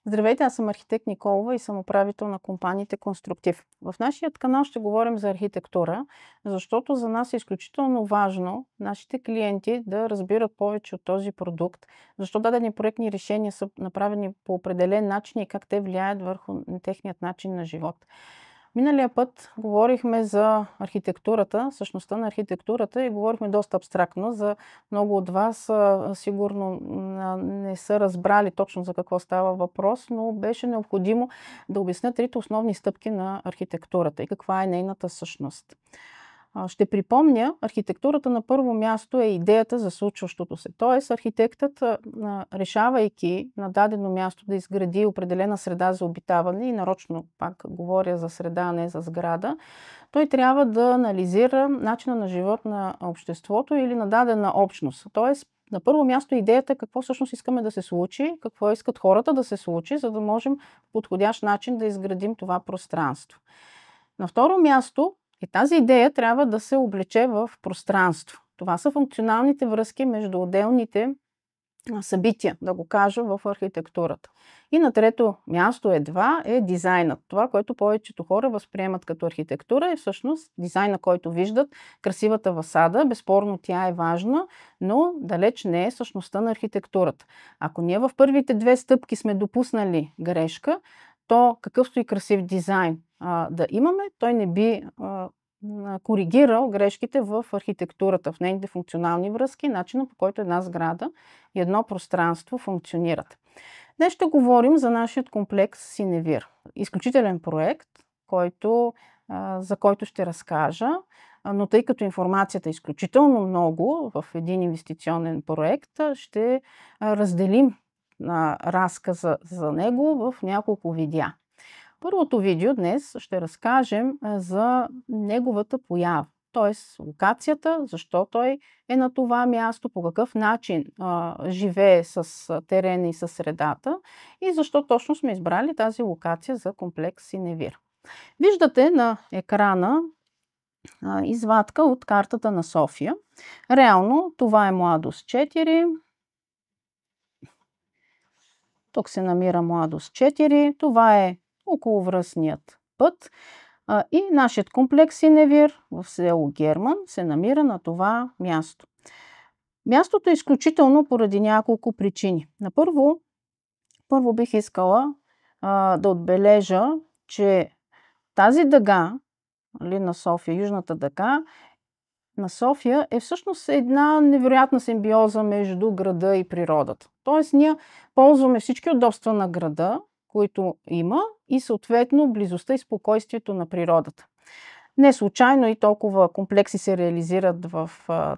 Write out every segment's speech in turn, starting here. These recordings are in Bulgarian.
Здравейте, аз съм архитект Николова и съм управител на компаниите Конструктив. В нашия канал ще говорим за архитектура, защото за нас е изключително важно нашите клиенти да разбират повече от този продукт, защо дадени проектни решения са направени по определен начин и как те влияят върху техният начин на живот. Миналия път говорихме за архитектурата, същността на архитектурата и говорихме доста абстрактно. За много от вас сигурно не са разбрали точно за какво става въпрос, но беше необходимо да обясня трите основни стъпки на архитектурата и каква е нейната същност. Ще припомня, архитектурата на първо място е идеята за случващото се. Тоест, архитектът, решавайки на дадено място да изгради определена среда за обитаване, и нарочно пак говоря за среда, а не за сграда, той трябва да анализира начина на живот на обществото или на дадена общност. Тоест, на първо място идеята какво всъщност искаме да се случи, какво искат хората да се случи, за да можем в подходящ начин да изградим това пространство. На второ място, и тази идея трябва да се облече в пространство. Това са функционалните връзки между отделните събития, да го кажа, в архитектурата. И на трето място едва е дизайнът. Това, което повечето хора възприемат като архитектура, е всъщност дизайна, който виждат, красивата фасада. Безспорно тя е важна, но далеч не е същността на архитектурата. Ако ние в първите две стъпки сме допуснали грешка, то какъвто и красив дизайн да имаме, той не би коригирал грешките в архитектурата, в нейните функционални връзки, начина по който една сграда и едно пространство функционират. Днес ще говорим за нашия комплекс Синевир. Изключителен проект, за който ще разкажа, но тъй като информацията е изключително много в един инвестиционен проект, ще разделим разказа за него в няколко видеа. Първото видео днес ще разкажем за неговата поява, т.е. локацията, защо той е на това място, по какъв начин живее с терена и с средата и защо точно сме избрали тази локация за комплекс Синевир. Виждате на екрана извадка от картата на София. Реално това е Младост 4. Тук се намира Младост 4. Това е околовръстният път и нашият комплекс Синевир в село Герман се намира на това място. Мястото е изключително поради няколко причини. Първо бих искала да отбележа, че тази дъга на София, южната дъга на София е всъщност една невероятна симбиоза между града и природата. Тоест ние ползваме всички удобства на града, които има, и съответно близостта и спокойствието на природата. Не случайно и толкова комплекси се реализират в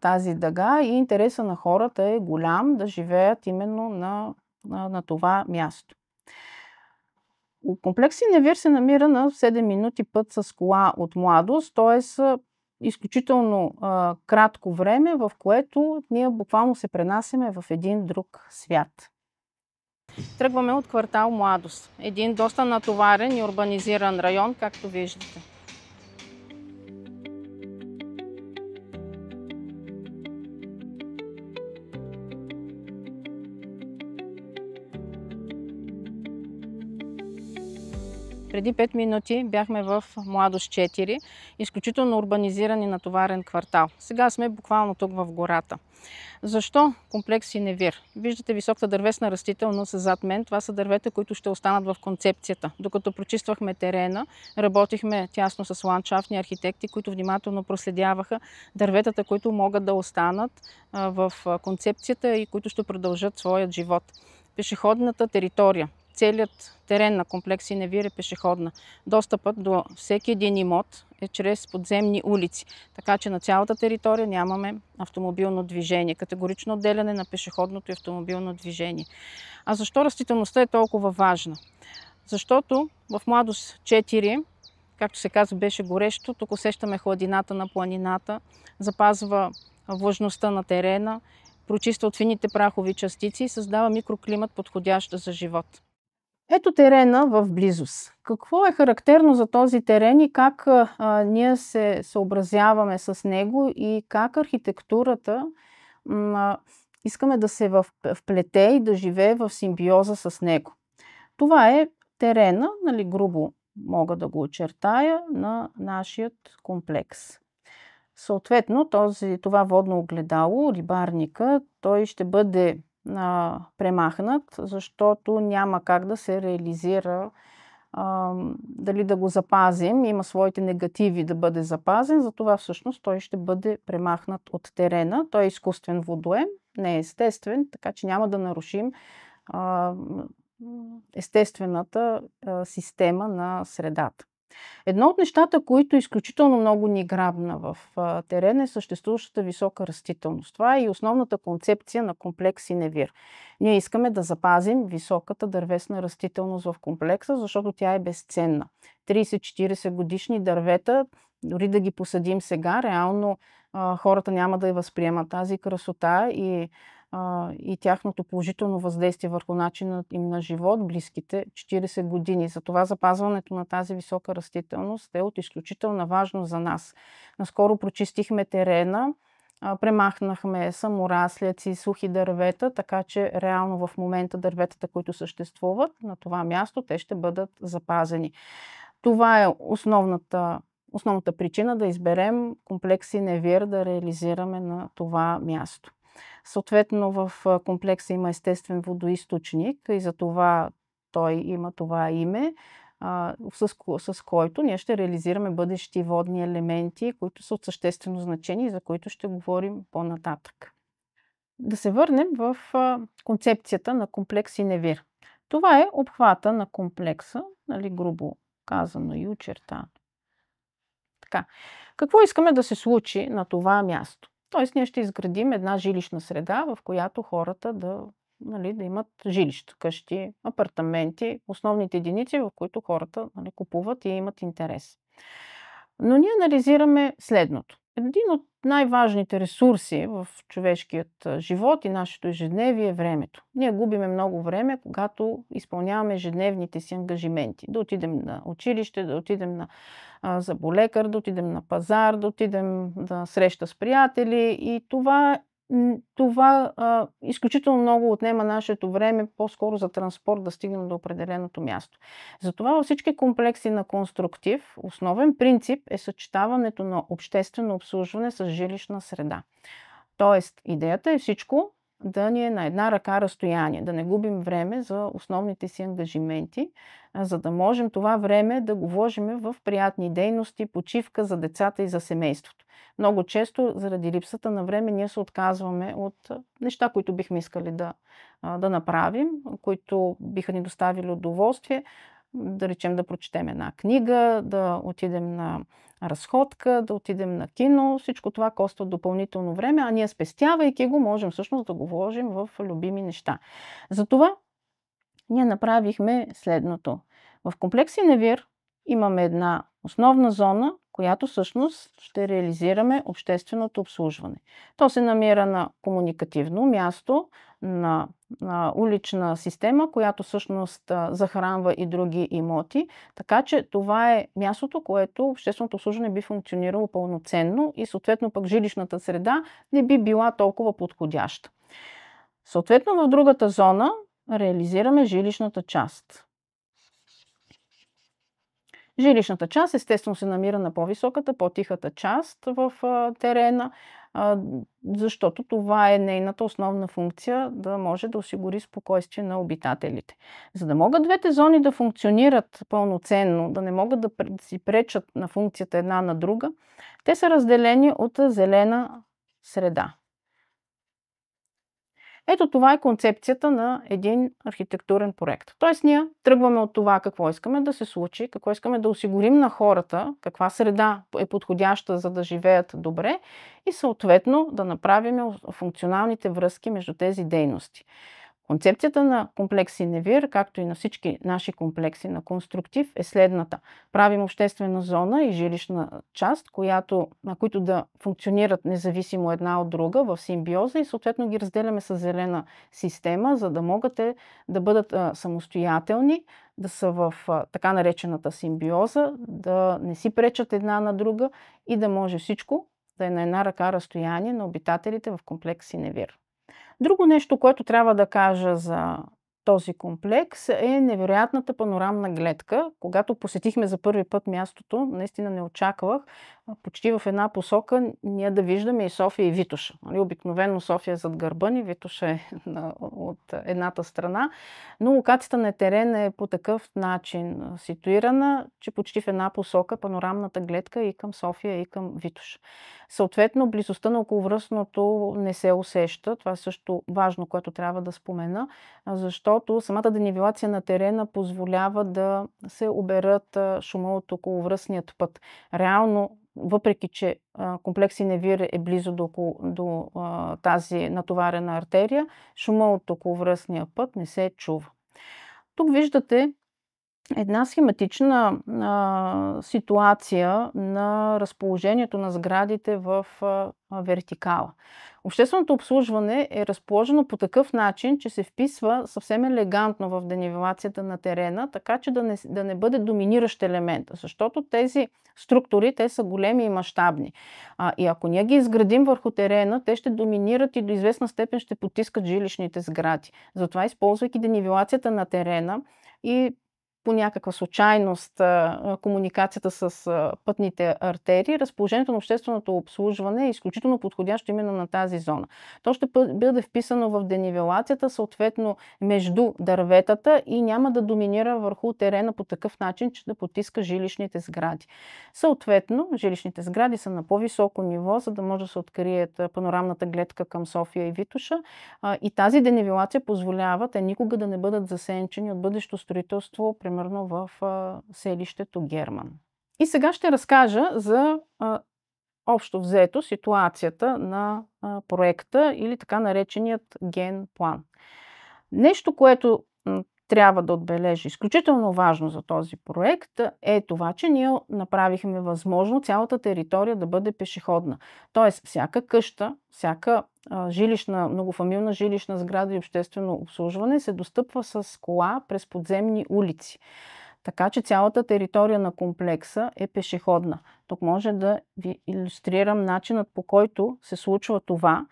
тази дъга и интереса на хората е голям да живеят именно на това място. Комплекс Синевир се намира на 7 минути път с кола от Младост, т.е. изключително кратко време, в което ние буквално се пренасяме в един друг свят. Тръгваме от квартал Младост. Един доста натоварен и урбанизиран район, както виждате. Преди 5 минути бяхме в Младост 4, изключително урбанизиран и натоварен квартал. Сега сме буквално тук в гората. Защо комплекс Синевир? Виждате високата дървесна растителност зад мен. Това са дървета, които ще останат в концепцията. Докато прочиствахме терена, работихме тясно с ландшафтни архитекти, които внимателно проследяваха дърветата, които могат да останат в концепцията и които ще продължат своят живот. Пешеходната територия. Целият терен на комплекс Синевир е пешеходна. Достъпът до всеки един имот е чрез подземни улици, така че на цялата територия нямаме автомобилно движение. Категорично отделяне на пешеходното и автомобилно движение. А защо растителността е толкова важна? Защото в Младост 4, както се казва, беше горещо, тук усещаме хладината на планината, запазва влажността на терена, прочиства от фините прахови частици и създава микроклимат, подходящ за живот. Ето терена в близост. Какво е характерно за този терен и как ние се съобразяваме с него и как архитектурата искаме да се вплете и да живее в симбиоза с него. Това е терена, нали, грубо мога да го очертая, на нашият комплекс. Съответно, това водно огледало, рибарника, той ще бъде премахнат, защото няма как да се реализира, дали да го запазим. Има своите негативи да бъде запазен, затова всъщност той ще бъде премахнат от терена. Той е изкуствен водоем, не е естествен, така че няма да нарушим естествената система на средата. Едно от нещата, които изключително много ни грабна в терена, е съществуващата висока растителност. Това е и основната концепция на комплекс Синевир. Ние искаме да запазим високата дървесна растителност в комплекса, защото тя е безценна. 30-40 годишни дървета, дори да ги посадим сега, реално хората няма да я възприемат тази красота и тяхното положително въздействие върху начина им на живот близките 40 години. Затова запазването на тази висока растителност е от изключителна важност за нас. Наскоро прочистихме терена, премахнахме самораслици, сухи дървета, така че реално в момента дърветата, които съществуват на това място, те ще бъдат запазени. Това е основната причина да изберем комплекс Синевир да реализираме на това място. Съответно, в комплекса има естествен водоизточник и затова той има това име, с който ние ще реализираме бъдещи водни елементи, които са от съществено значение и за които ще говорим по-нататък. Да се върнем в концепцията на комплекс Синевир. Това е обхвата на комплекса, нали, грубо казано и очертано. Така. Какво искаме да се случи на това място? Тоест, ние ще изградим една жилищна среда, в която хората да имат жилища, къщи, апартаменти, основните единици, в които хората купуват и имат интерес. Но ние анализираме следното. Един от най-важните ресурси в човешкият живот и нашето ежедневие е времето. Ние губиме много време, когато изпълняваме ежедневните си ангажименти. Да отидем на училище, да отидем на зъболекар, да отидем на пазар, да отидем на среща с приятели и това изключително много отнема нашето време, по-скоро за транспорт да стигнем до определеното място. Затова във всички комплекси на конструктив основен принцип е съчетаването на обществено обслужване с жилищна среда. Тоест, идеята е всичко да ни е на една ръка разстояние, да не губим време за основните си ангажименти, за да можем това време да го вложим в приятни дейности, почивка за децата и за семейството. Много често, заради липсата на време, ние се отказваме от неща, които бихме искали да направим, които биха ни доставили удоволствие. Да речем да прочетем една книга, да отидем на разходка, да отидем на кино. Всичко това коства допълнително време, а ние спестявайки го, можем всъщност да го вложим в любими неща. Затова ние направихме следното. В комплекс Синевир имаме една основна зона, която всъщност ще реализираме общественото обслужване. То се намира на комуникативно място, на улична система, която всъщност захранва и други имоти. Така че това е мястото, което общественото обслужване би функционирало пълноценно и съответно пък жилищната среда не би била толкова подходяща. Съответно в другата зона реализираме жилищната част. Жилищната част естествено се намира на по-високата, по-тихата част в терена, защото това е нейната основна функция да може да осигури спокойствие на обитателите. За да могат двете зони да функционират пълноценно, да не могат да си пречат на функцията една на друга, те са разделени от зелена среда. Ето това е концепцията на един архитектурен проект. Тоест ние тръгваме от това какво искаме да се случи, какво искаме да осигурим на хората, каква среда е подходяща за да живеят добре и съответно да направим функционалните връзки между тези дейности. Концепцията на комплекс Синевир, както и на всички наши комплекси на конструктив, е следната. Правим обществена зона и жилищна част, на които да функционират независимо една от друга в симбиоза и съответно ги разделяме с зелена система, за да могат да бъдат самостоятелни, да са в така наречената симбиоза, да не си пречат една на друга и да може всичко да е на една ръка разстояние на обитателите в комплекс Синевир. Друго нещо, което трябва да кажа за този комплекс е невероятната панорамна гледка. Когато посетихме за първи път мястото, наистина не очаквах почти в една посока ние да виждаме и София и Витоша. Обикновено София е зад гърба ни, Витоша е от едната страна, но локацията на терена е по такъв начин ситуирана, че почти в една посока панорамната гледка и към София, и към Витоша. Съответно, близостта на околовръстното не се усеща. Това е също важно, което трябва да спомена, защото самата денивелация на терена позволява да се оберат шума от околовръстният път. Реално, въпреки че комплекс Синевир е близо до тази натоварена артерия, шума от околовръстния път не се чува. Тук виждате една схематична ситуация на разположението на сградите в вертикала. Общественото обслужване е разположено по такъв начин, че се вписва съвсем елегантно в денивелацията на терена, така че да не бъде доминиращ елемент, защото тези структури, те са големи и мащабни. И ако ние ги изградим върху терена, те ще доминират и до известна степен ще потискат жилищните сгради. Затова, използвайки денивелацията на терена и по някаква случайност комуникацията с пътните артерии, разположението на общественото обслужване е изключително подходящо именно на тази зона. То ще бъде вписано в денивелацията, съответно между дърветата и няма да доминира върху терена по такъв начин, че да потиска жилищните сгради. Съответно, жилищните сгради са на по-високо ниво, за да може да се открият панорамната гледка към София и Витоша. И тази денивелация позволява те никога да не бъдат засенчени от бъдещо строителство, примерно в селището Герман. И сега ще разкажа за общо взето ситуацията на проекта или така нареченият генплан. Нещо, което трябва да отбележи изключително важно за този проект е това, че ние направихме възможно цялата територия да бъде пешеходна. Тоест, всяка къща, всяка многофамилна жилищна сграда и обществено обслужване се достъпва с кола през подземни улици. Така че цялата територия на комплекса е пешеходна. Тук може да ви илюстрирам начинът, по който се случва това.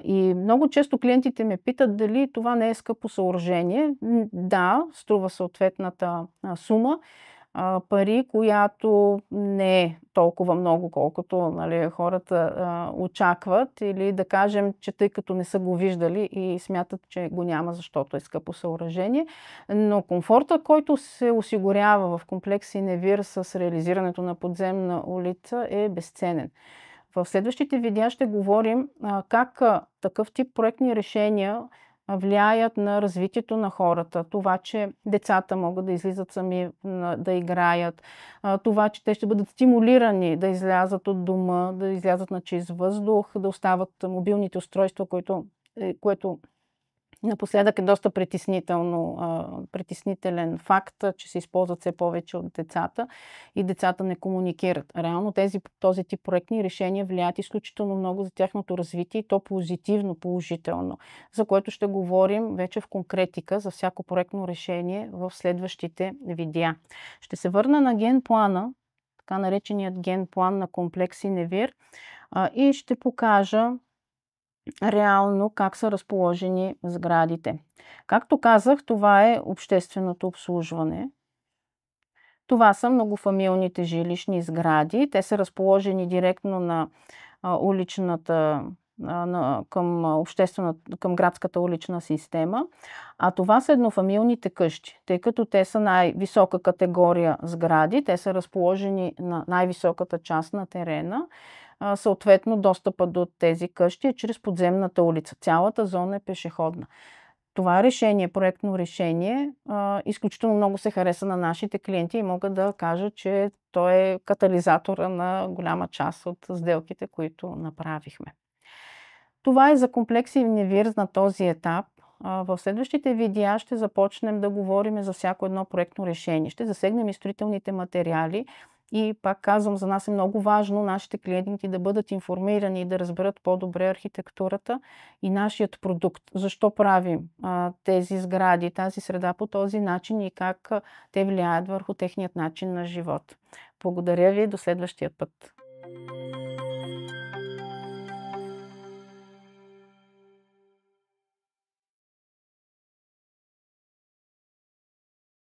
И много често клиентите ме питат дали това не е скъпо съоръжение. Да, струва съответната сума, пари, която не е толкова много, колкото хората очакват, или да кажем, че тъй като не са го виждали и смятат, че го няма, защото е скъпо съоръжение. Но комфорта, който се осигурява в комплекс Синевир с реализирането на подземна улица, е безценен. В следващите видеа ще говорим как такъв тип проектни решения влияят на развитието на хората. Това, че децата могат да излизат сами да играят, това, че те ще бъдат стимулирани да излязат от дома, да излязат на чист въздух, да остават мобилните устройства, което напоследък е доста притеснителен факт, че се използват все повече от децата и децата не комуникират. Реално този тип проектни решения влияят изключително много за тяхното развитие и то позитивно, положително, за което ще говорим вече в конкретика за всяко проектно решение в следващите видеа. Ще се върна на генплана, така нареченият генплан на комплекс Синевир, и ще покажа реално как са разположени сградите. Както казах, това е общественото обслужване. Това са многофамилните жилищни сгради. Те са разположени директно на към градската улична система. А това са еднофамилните къщи, тъй като те са най-висока категория сгради. Те са разположени на най-високата част на терена. Съответно, достъпът до тези къщи е чрез подземната улица. Цялата зона е пешеходна. Това решение, проектно решение, изключително много се хареса на нашите клиенти и мога да кажа, че той е катализатора на голяма част от сделките, които направихме. Това е за комплекс Синевир на този етап. В следващите видеа ще започнем да говорим за всяко едно проектно решение. Ще засегнем и строителните материали. И пак казвам, за нас е много важно нашите клиенти да бъдат информирани и да разберат по-добре архитектурата и нашият продукт. Защо правим тези сгради, тази среда по този начин и как те влияят върху техният начин на живот. Благодаря ви, до следващия път.